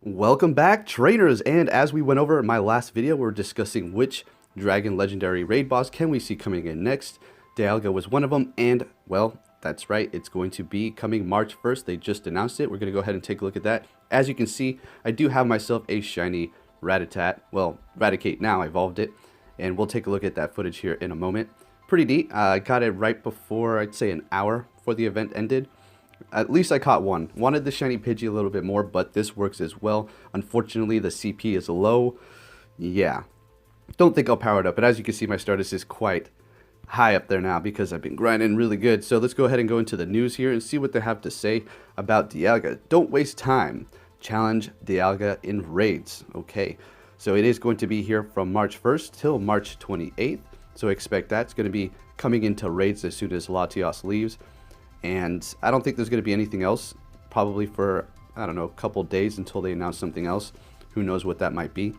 Welcome back, trainers, and as we went over in my last video, we are discussing which Dragon Legendary Raid boss can we see coming in next. Dialga was one of them, and, well, that's right, it's going to be coming March 1st. They just announced it. We're going to go ahead and take a look at that. As you can see, I do have myself a shiny Rattata. Well, Raticate now, I evolved it, and we'll take a look at that footage here in a moment. Pretty neat. I got it right before, I'd say an hour before the event ended. At least I caught one. Wanted the shiny Pidgey a little bit more, but this works as well. Unfortunately, the CP is low. Yeah. Don't think I'll power it up, but as you can see, my Stardust is quite high up there now because I've been grinding really good. So let's go ahead and go into the news here and see what they have to say about Dialga. Don't waste time. Challenge Dialga in raids. Okay, so it is going to be here from March 1st till March 28th. So expect that. It's going to be coming into raids as soon as Latios leaves. And I don't think there's going to be anything else, probably for, I don't know, a couple days until they announce something else. Who knows what that might be.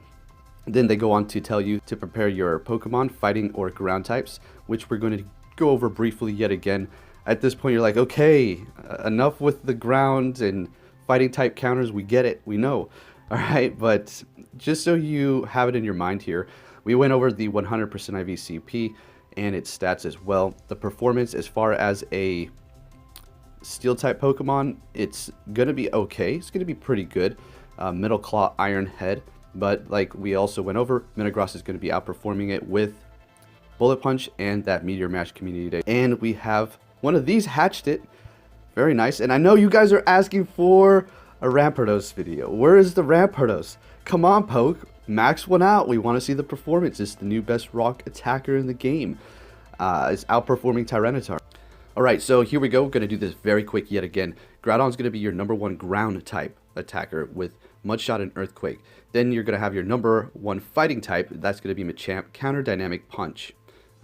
Then they go on to tell you to prepare your Pokemon, fighting or ground types, which we're going to go over briefly yet again. At this point, you're like, okay, enough with the ground and fighting type counters. We get it. We know. All right, but just so you have it in your mind here, we went over the 100% IVCP and its stats as well. The performance as far as a Steel type Pokemon, it's gonna be okay. It's gonna be pretty good. Metal Claw, Iron Head, but like we also went over, Metagross is gonna be outperforming it with Bullet Punch and that Meteor Mash Community Day. And we have one of these hatched it. Very nice. And I know you guys are asking for a Rampardos video. Where is the Rampardos? Come on, Poke. Max one out. We want to see the performance. It's the new best rock attacker in the game. It's outperforming Tyranitar. Alright, so here we go. We're going to do this very quick yet again. Groudon's going to be your #1 ground type attacker with Mudshot and Earthquake. Then you're going to have your #1 fighting type. That's going to be Machamp, Counter Dynamic Punch.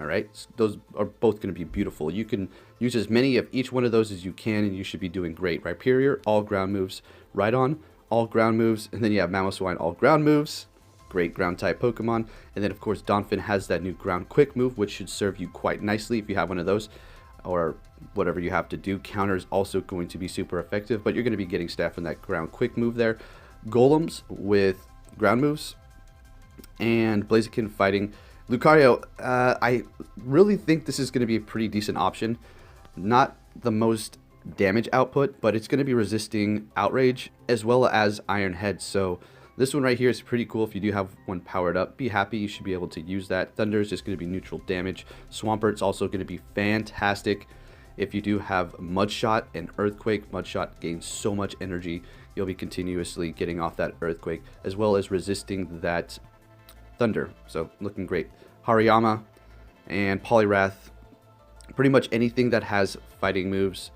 Alright, so those are both going to be beautiful. You can use as many of each one of those as you can, and you should be doing great. Rhyperior, all ground moves. Rhydon, all ground moves. And then you have Mamoswine, all ground moves. Great ground type Pokemon. And then, of course, Donphin has that new ground quick move, which should serve you quite nicely if you have one of those, or whatever you have to do. Counter is also going to be super effective, but you're going to be getting staff from that ground quick move there. Golems with ground moves, and Blaziken fighting. Lucario, I really think this is going to be a pretty decent option. Not the most damage output, but it's going to be resisting Outrage as well as Iron Head. So this one right here is pretty cool. If you do have one powered up, be happy. You should be able to use that. Thunder is just going to be neutral damage. Swampert's also going to be fantastic. If you do have Mudshot and Earthquake, Mudshot gains so much energy. You'll be continuously getting off that Earthquake, as well as resisting that Thunder. So looking great. Hariyama and Poliwrath. Pretty much anything that has fighting moves.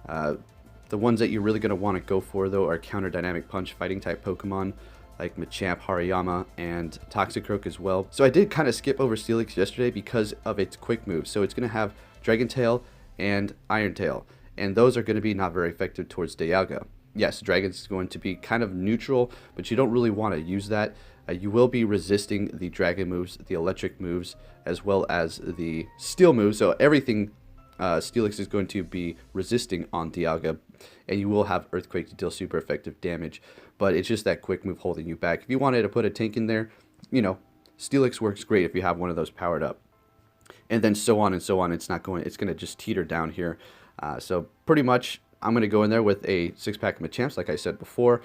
The ones that you're really going to want to go for, though, are Counter Dynamic Punch fighting type Pokemon, like Machamp, Hariyama, and Toxicroak as well. So I did kind of skip over Steelix yesterday because of its quick moves. So it's going to have Dragon Tail and Iron Tail, and those are going to be not very effective towards Dialga. Yes, Dragon's going to be kind of neutral, but you don't really want to use that. You will be resisting the Dragon moves, the Electric moves, as well as the Steel moves. So everything Steelix is going to be resisting on Dialga, and you will have Earthquake to deal super effective damage, but it's just that quick move holding you back. If you wanted to put a tank in there, you know, Steelix works great if you have one of those powered up. And then so on and so on. It's going to just teeter down here. So pretty much I'm going to go in there with a 6-pack of Machamps, like I said before.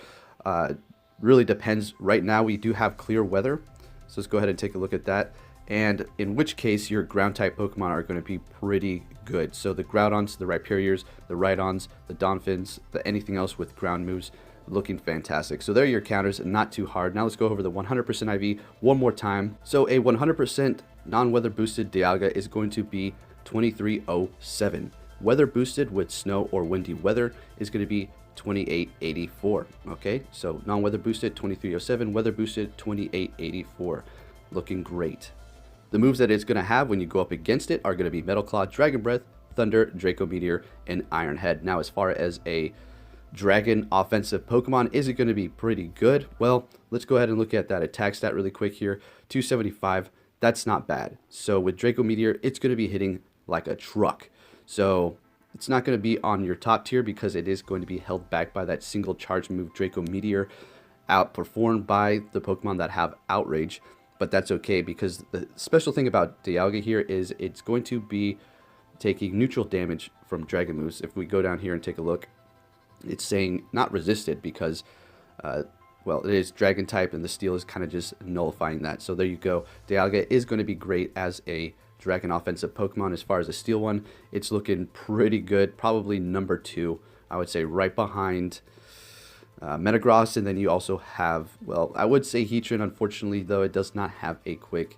Really depends. Right now we do have clear weather, so let's go ahead and take a look at that. And in which case your ground type Pokemon are going to be pretty good. So the Groudons, the Rhyperiors, the Rhydons, the Donphins, anything else with ground moves, looking fantastic. So there are your counters, not too hard. Now let's go over the 100% IV one more time. So a 100% non-weather boosted Dialga is going to be 2307. Weather boosted with snow or windy weather is going to be 2884. Okay, so non-weather boosted 2307, weather boosted 2884. Looking great. The moves that it's going to have when you go up against it are going to be Metal Claw, Dragon Breath, Thunder, Draco Meteor, and Iron Head. Now, as far as a Dragon offensive Pokemon, is it going to be pretty good? Well, let's go ahead and look at that attack stat really quick here. 275. That's not bad. So with Draco Meteor, it's going to be hitting like a truck. So it's not going to be on your top tier because it is going to be held back by that single charge move Draco Meteor. outperformed by the Pokemon that have Outrage, but that's okay because the special thing about Dialga here is it's going to be taking neutral damage from Dragon Moves. If we go down here and take a look, it's saying not resisted because, well, it is Dragon type and the Steel is kind of just nullifying that. So there you go. Dialga is going to be great as a Dragon offensive Pokemon. As far as a Steel one, it's looking pretty good. Probably number 2, I would say, right behind Metagross. And then you also have, well, I would say Heatran. Unfortunately, though, it does not have a quick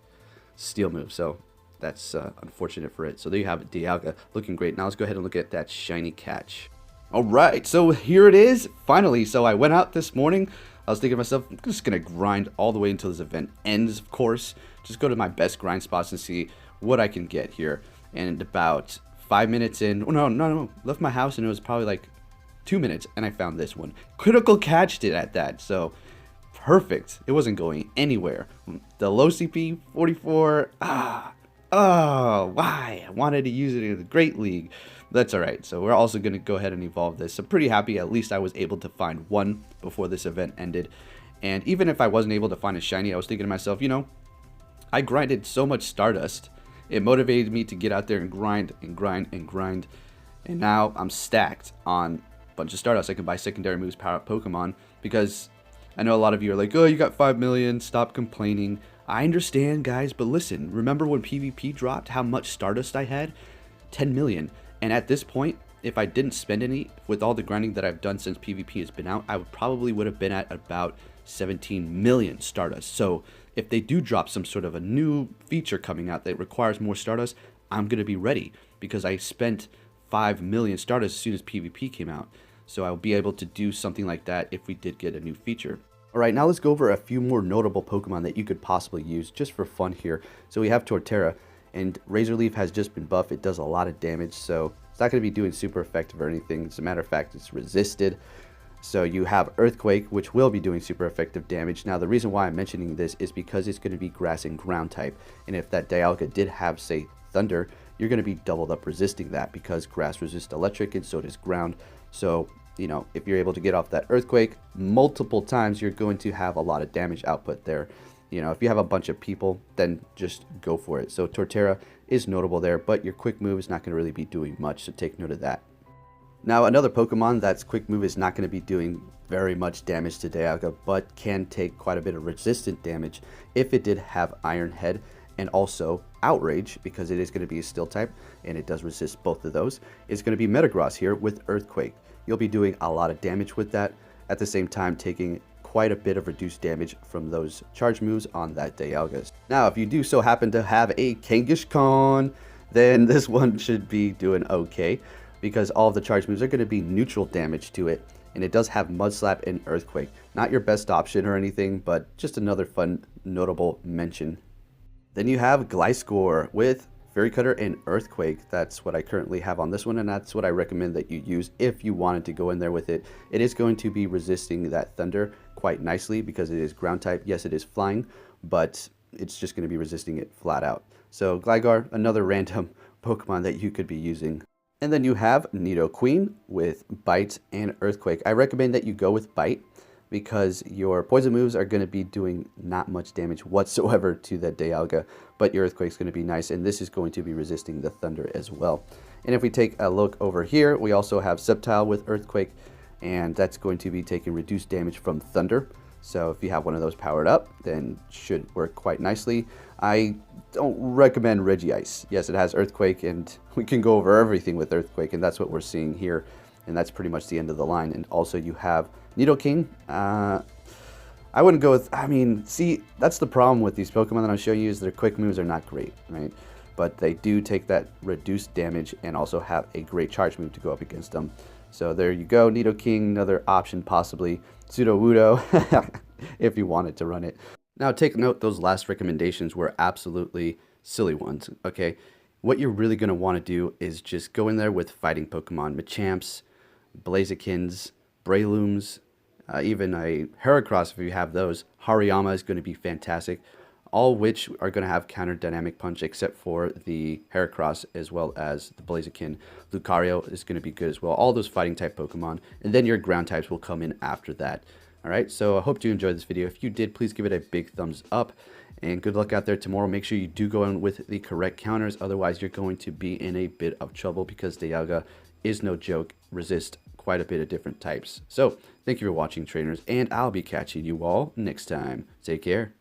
Steel move. So that's unfortunate for it. So there you have it, Dialga, looking great. Now let's go ahead and look at that shiny catch. Alright, so here it is, finally. So I went out this morning. I was thinking to myself, I'm just going to grind all the way until this event ends, of course. Just go to my best grind spots and see what I can get here. And about 5 minutes in, oh no, left my house and it was probably like 2 minutes and I found this one. Critical catched it at that, so perfect. It wasn't going anywhere. The low CP, 44, oh, why? I wanted to use it in the Great League. That's alright. So we're also going to go ahead and evolve this. So pretty happy. At least I was able to find one before this event ended. And even if I wasn't able to find a shiny, I was thinking to myself, you know, I grinded so much Stardust. It motivated me to get out there and grind and grind and grind. And now I'm stacked on a bunch of Stardust. I can buy secondary moves, power up Pokemon. Because I know a lot of you are like, oh, you got 5 million. Stop complaining. I understand, guys. But listen, remember when PvP dropped, how much Stardust I had? 10 million. And at this point, if I didn't spend any with all the grinding that I've done since PvP has been out, I would have been at about 17 million Stardust. So if they do drop some sort of a new feature coming out that requires more Stardust, I'm going to be ready because I spent 5 million Stardust as soon as PvP came out. So I'll be able to do something like that if we did get a new feature. Alright, now let's go over a few more notable Pokemon that you could possibly use just for fun here. So we have Torterra. And Razor Leaf has just been buffed. It does a lot of damage, so it's not going to be doing super effective or anything. As a matter of fact, it's resisted. So you have Earthquake, which will be doing super effective damage. Now, the reason why I'm mentioning this is because it's going to be Grass and Ground type. And if that Dialga did have, say, Thunder, you're going to be doubled up resisting that because Grass resists Electric and so does Ground. So, you know, if you're able to get off that Earthquake multiple times, you're going to have a lot of damage output there. You know, if you have a bunch of people, then just go for it. So Torterra is notable there, but your quick move is not going to really be doing much, so take note of that. Now, another Pokemon that's quick move is not going to be doing very much damage to Dialga, but can take quite a bit of resistant damage if it did have Iron Head and also Outrage, because it is going to be a Steel type, and it does resist both of those. It's going to be Metagross here with Earthquake. You'll be doing a lot of damage with that, at the same time taking quite a bit of reduced damage from those charge moves on that Dialga. Now, if you do so happen to have a Kangaskhan, then this one should be doing okay, because all of the charge moves are going to be neutral damage to it, and it does have Mud Slap and Earthquake. Not your best option or anything, but just another fun, notable mention. Then you have Gliscor with Fairy Cutter and Earthquake. That's what I currently have on this one, and that's what I recommend that you use if you wanted to go in there with it. It is going to be resisting that Thunder quite nicely because it is Ground type. Yes, it is flying, but it's just going to be resisting it flat out. So Gligar, another random Pokemon that you could be using. And then you have Nidoqueen with Bite and Earthquake. I recommend that you go with Bite because your poison moves are going to be doing not much damage whatsoever to that Dialga, but your Earthquake's going to be nice, and this is going to be resisting the Thunder as well. And if we take a look over here, we also have Sceptile with Earthquake, and that's going to be taking reduced damage from Thunder. So if you have one of those powered up, then should work quite nicely. I don't recommend Regice. Yes, it has Earthquake, and we can go over everything with Earthquake, and that's what we're seeing here. And that's pretty much the end of the line. And also you have Nidoking. I wouldn't go with, I mean, see, that's the problem with these Pokemon that I'm showing you is their quick moves are not great, right? But they do take that reduced damage and also have a great charge move to go up against them. So there you go, Nidoking, another option possibly. Sudowoodo, if you wanted to run it. Now take note, those last recommendations were absolutely silly ones, okay? What you're really going to want to do is just go in there with fighting Pokemon, Machamps, Blazikins, Breilooms, even a Heracross if you have those. Hariyama is going to be fantastic, all which are going to have counter dynamic punch except for the Heracross as well as the Blaziken. Lucario is going to be good as well. All those fighting type Pokemon, and then your ground types will come in after that. All right, so I hope you enjoyed this video. If you did, please give it a big thumbs up. And good luck out there tomorrow. Make sure you do go in with the correct counters. Otherwise, you're going to be in a bit of trouble because Dialga is no joke. Resist quite a bit of different types. So thank you for watching, trainers, and I'll be catching you all next time. Take care.